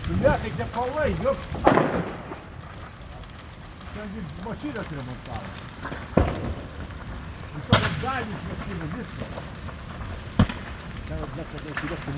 Бля, ти де полей, йоп. Це машина ремонтувала. І що там дальність машини, дійсно? Це от для того сидячку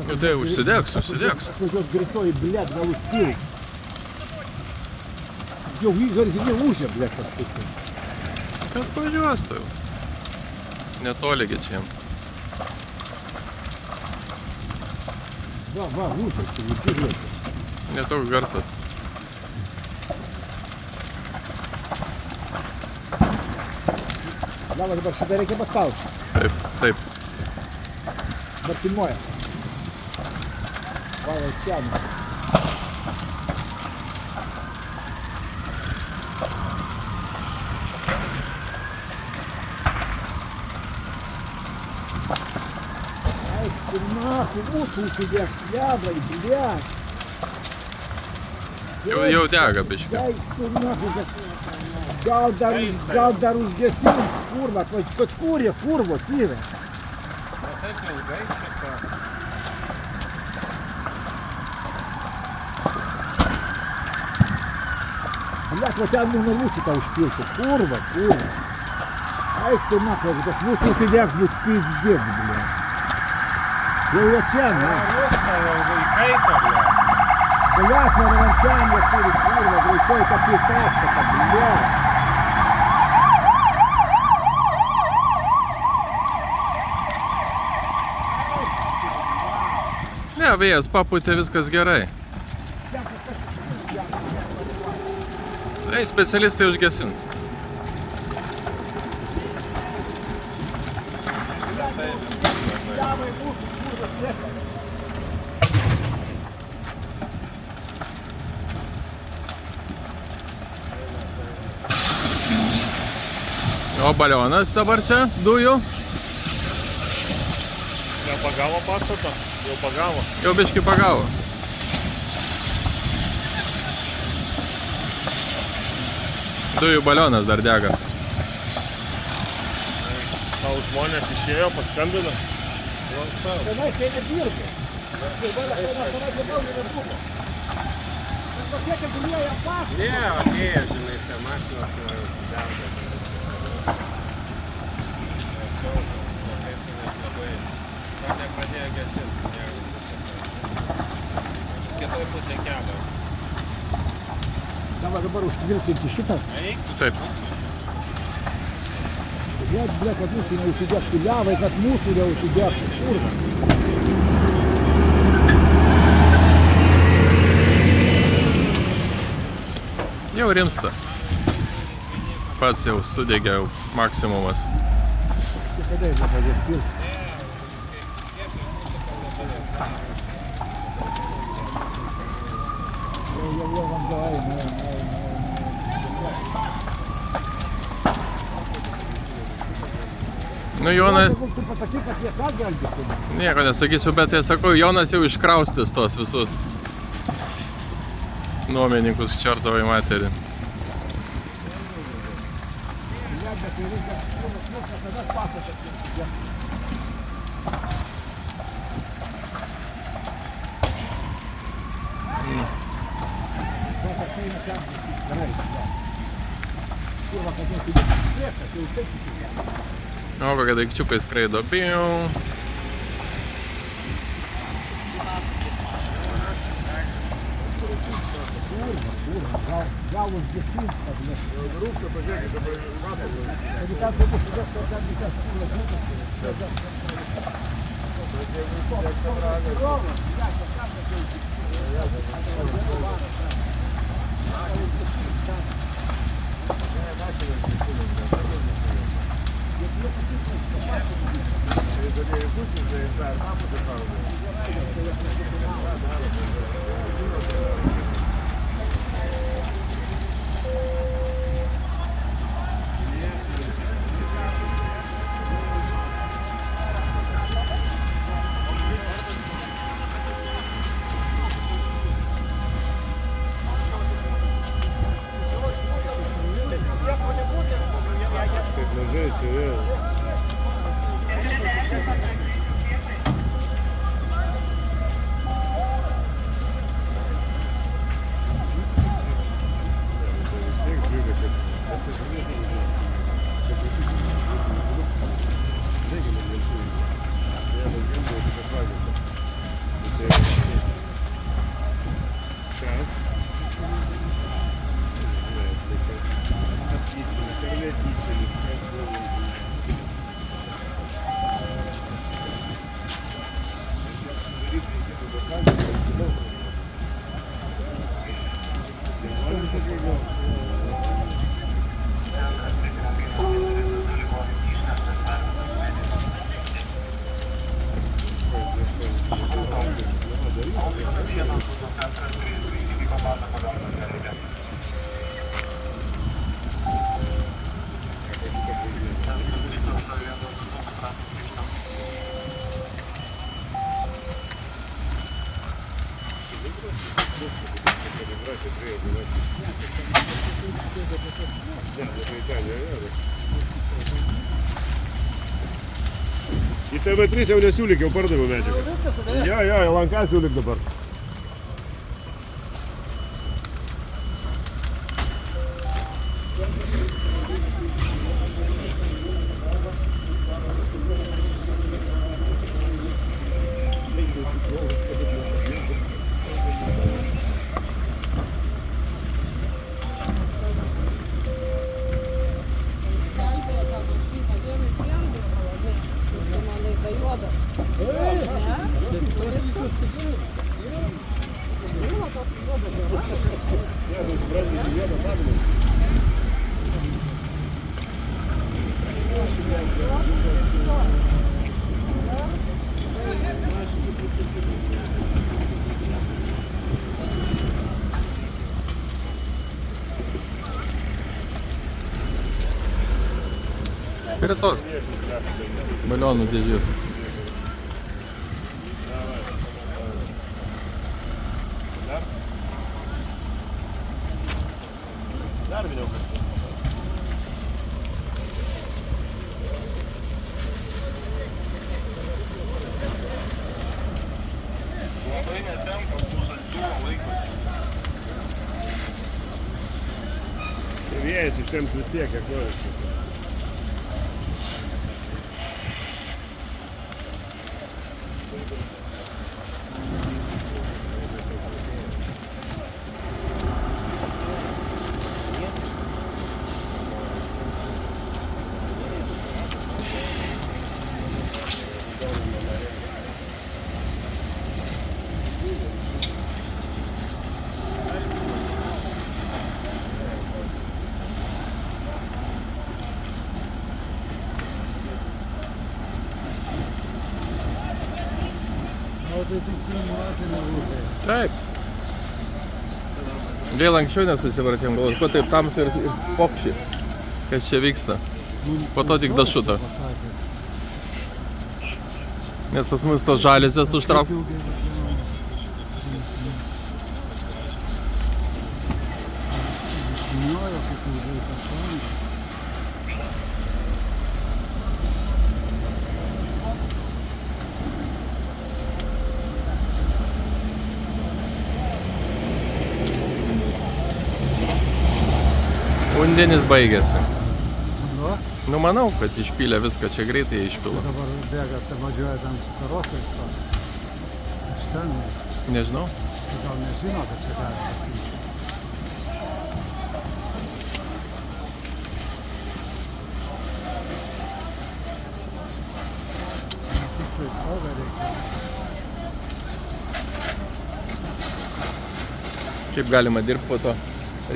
не Де усидякся, усидякся. Тут гритої, блядь, залустились. Йо, Ігор, где ужин, блядь, поступил? Я пойду оставил. Не Толике чем-то. Да, ужин, ты не пирожки. Не только горцет. Давай, Баршидарики поспал. Тип. Бартимоя. Вала тяну. Ай, ты нахуй, мусор сидят, слябай, блядь. Jau dega biškį. Дай, tu nahui, gal dar užgesins, kurva, kad kūrė, kurvos yra. Taip ilgai šito. Блядь, вот я на лусе-то ушпилку, kurva. Ай, ты нахуй, это ж мусор сидят, будет пиздец, блядь. Jau я čia, Kaito, bля. Блядь, надо вон там, я курю, kurva, гречой, как и таска-то, блядь. Ne, vėjas papūtė, viskas gerai. Tai specialistai užgesins. Давай, мусор, kurva, цеха. O balionas dabar čia, dujų. Nepagavo pastato? Jau pagavo. Jau biškį pagavo. Dujų balionas dar dega. Tau žmonės išėjo, paskambino. Tenai sėdi dirbi. Tai valia, tenai daug nebebuvo. Bet tokie, kad gulėjo paštas. Ne, atėjo, žinai, čia mašinos uždegė. Gal nepradėjo gesinti. Kitoj pusė kelio. Давай, dabar užtvirtinti šitas. Taip. Блядь, kad mūsų neužsidėktų liavai, kad mūsų neužsidėktų. Kurva. Jau rimsta. Pats jau sudegė maksimumas. Tai kada jis nepradės pilti? Jau vanduo eina. Nu, Jonas, Tu pasakyk, kad jie ką gelbėtų. nieko nesakysiu, bet tai sakau, Jonas jau iškraustys tos visus nuomininkus čertovai materiai. Блядь, bet tai reikia, kada pastatą atsidėktų. Kad eina ten, gerai. Kurva, kad nesidėktų priešą, tai jau taip įsidėktų. O, kokie daikčiukai skraido. Biu. Kurva, gal užgesins, kad nes... Rūksta, pažiūrėkit, dabar matome. Kad į ten bus užgesins, kad ten visas kurvas mažai čia vėl. Į TV3 jau nesiūlyk, jau pardaviau medžiagą. Viskas, ane? Jo, į Lanką siūlyk dabar. Prie to balionų dėžės. Dar vėliau kažkas. Labai netenka šaltumo laiko. Vėjas ištemps vis tiek, kiek nori. O tai tik filmuoti nerūkai. Taip. Gaila anksčiau nesusipratėm, galvoju, ko taip tamsiai ir popši. Kas čia vyksta. Po to tik dašuta. Nes pas mus tos žalizės užtrauk. Vandenis baigėsi. Nu, Nu manau, kad išpylė viską, čia greitai išpila. dabar bėga, tai važiuoja ten su karosais. Iš ten, Nežinau. tai gal nežino, kad čia gali pasiimti. Tiksliai stogą reikia. Kaip galima dirbti po to?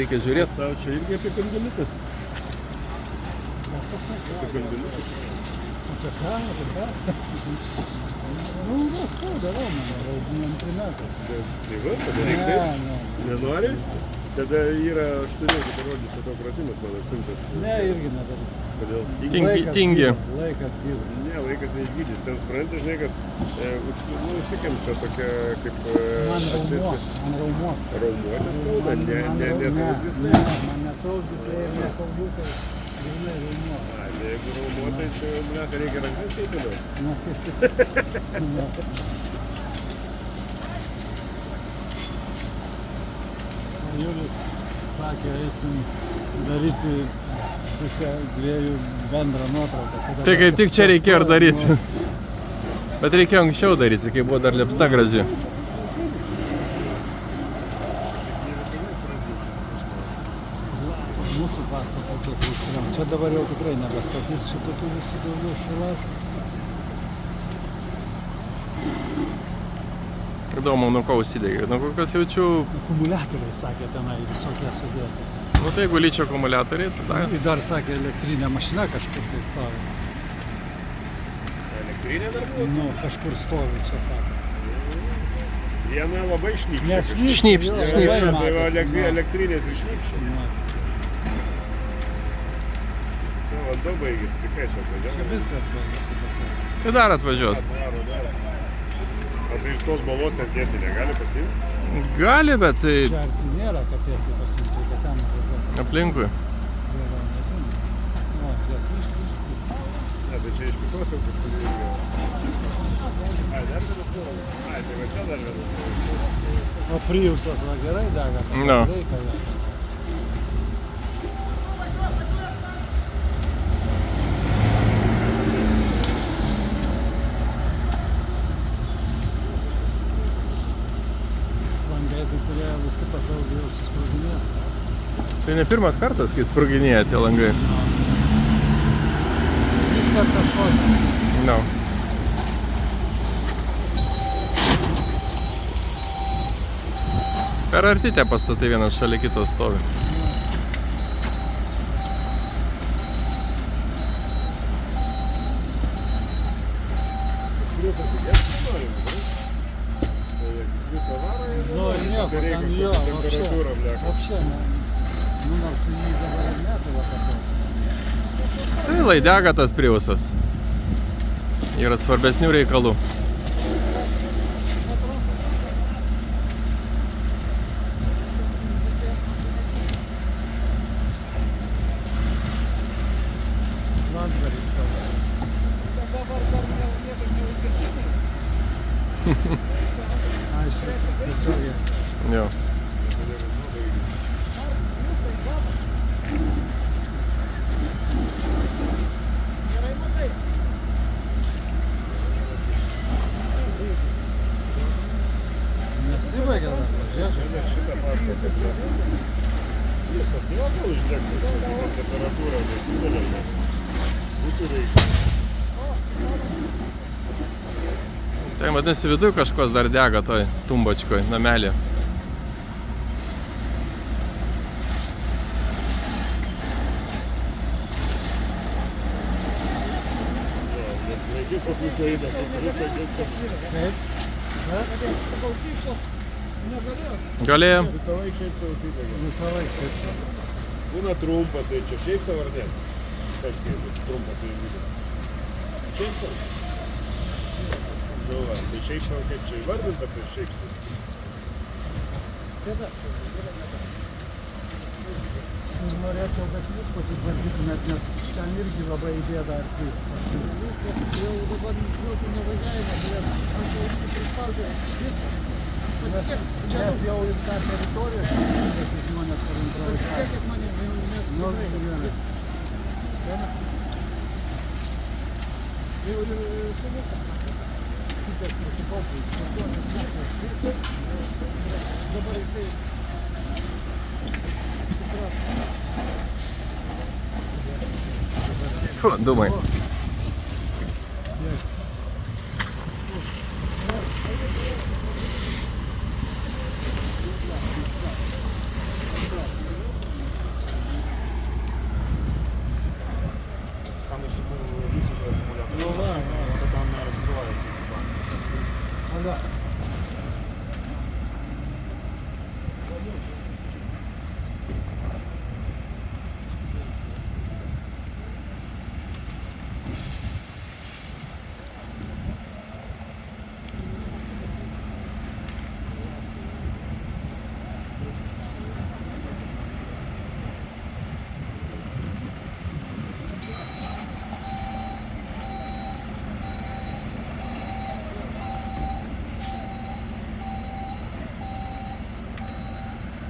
Reikia žiūrėti. Tau čia irgi apie kandiliukus. Kas toks sakė? Apie kandiliukus. Apie ką? Apie ką? Nu, skauda, mano, jau 2 metai. Tai va, tada reikia. Ne. Nenori? Tada yra, aš turėjau parodyti šito pratimas, man atsimtas. Ne, irgi nedarysiu. Kodėl? Tingi. Laikas gydo. Ne, laikas neišgydys. Ten supranti, žinai, kas užsikemša tokia kaip... Man raumuo, man raumuos. Raumuo čia skauda, ne sausgis. Ne, man nesausgis, tai ir ne kauliukai. A, tai jeigu raumotai, tai ble, reikia rankas keitėliau. Nu, nu. Julius sakė, eisim daryti pusę dviejų bendrą nuotrauką. Tai kaip tik čia reikėjo ir daryti. Bet reikėjo anksčiau daryti, kai buvo dar liepsna graži. Mūsų pastatą kiek įsiram. Čia dabar jau tikrai nebestatys šitokių visų daugiau šalašų. Įdomu, nuo ko užsidegė. Nuo kokios jaučiu... Akumuliatoriai, sakė, tenai visokie sudėti. Nu tai jeigu ličio akumuliatoriai, tada... Ir dar sakė, elektrinė mašina kažkur tai stovi. Elektrinė dar buvo? Nu, kažkur stovi, čia sakė. Viena labai šnypščia. Šnypšt, Tai šnypšt. va elektrinės ir šnypščia. Čia vanduo baigėsi, tai ką čia atvažiavo? Čia viskas baigėsi pasakė. Tai dar atvažiuos. Daro. O tai iš tos balos ten tiesiai negali pasiimti? Gali, bet tai Čia arti nėra, kad tiesiai pasimti, kad ten važiuoti. aplinkui. Vėliau nežinau. O, žiūrėk, iš. Ne, tai čia iš kitos jau kažkur irgi. Ai, dar vienas buvo. Ai, tai va čia dar vienas. O Priusas va gerai dega. No. Reikia jo. Langai tai turėjo visi pasaulyje jau susproginėti. Tai ne pirmas kartas, kai sproginėja tie langai. Vis kartą šoka. No. Per arti tie pastatai vienas šalia kito stovi. Pliusas įdėti nenorim, ne? Tai visą varą ir... Nu, nieko, Tai reikia ten jo, kažkokią temperatūrą, bleka. Вообще, nu nors jį dabar ir metų va kad Tai laidega tas Priusas. Yra svarbesnių reikalų. Landsbergis kalba. Dabar dar niekas neužgesini. Aišku, tiesiogiai. Jo. Nesibaigė dar, žiūrėk. Šiandien šitą pastatą. Visas jau gal uždegs temperatūrą, bet didelė. Būtų reikia. Tai vadinasi, viduj kažkos dar dega toj tumbačkoj, namelė. Laikys po pusę eina, po pusę gėsi. Kaip? Galėjom. Visą laiką šiaip savo įdėgė. Visą laiką šiaip. Būna trumpas, tai čia šiaip savo ar ne? Kaip skaitis, trumpas tai įdėgė. Šiaip savo. Žala, tai šiaip savo kaip čia įvardinta, tai šiaip savo. Tada. Norėčiau, kad jūs pasitvarkytumėt, nes ten irgi labai įdėda arti. Viskas jau dabar jūsų nevažiavimą, bet aš jau prispaudžiau. Viskas. Nes jau ir tą teritoriją šiandien žmonės parintrauja. Patikėkit manim, jau nes jau ir su visą. Kitas prisikaupė. Viskas. Dabar jisai Думай.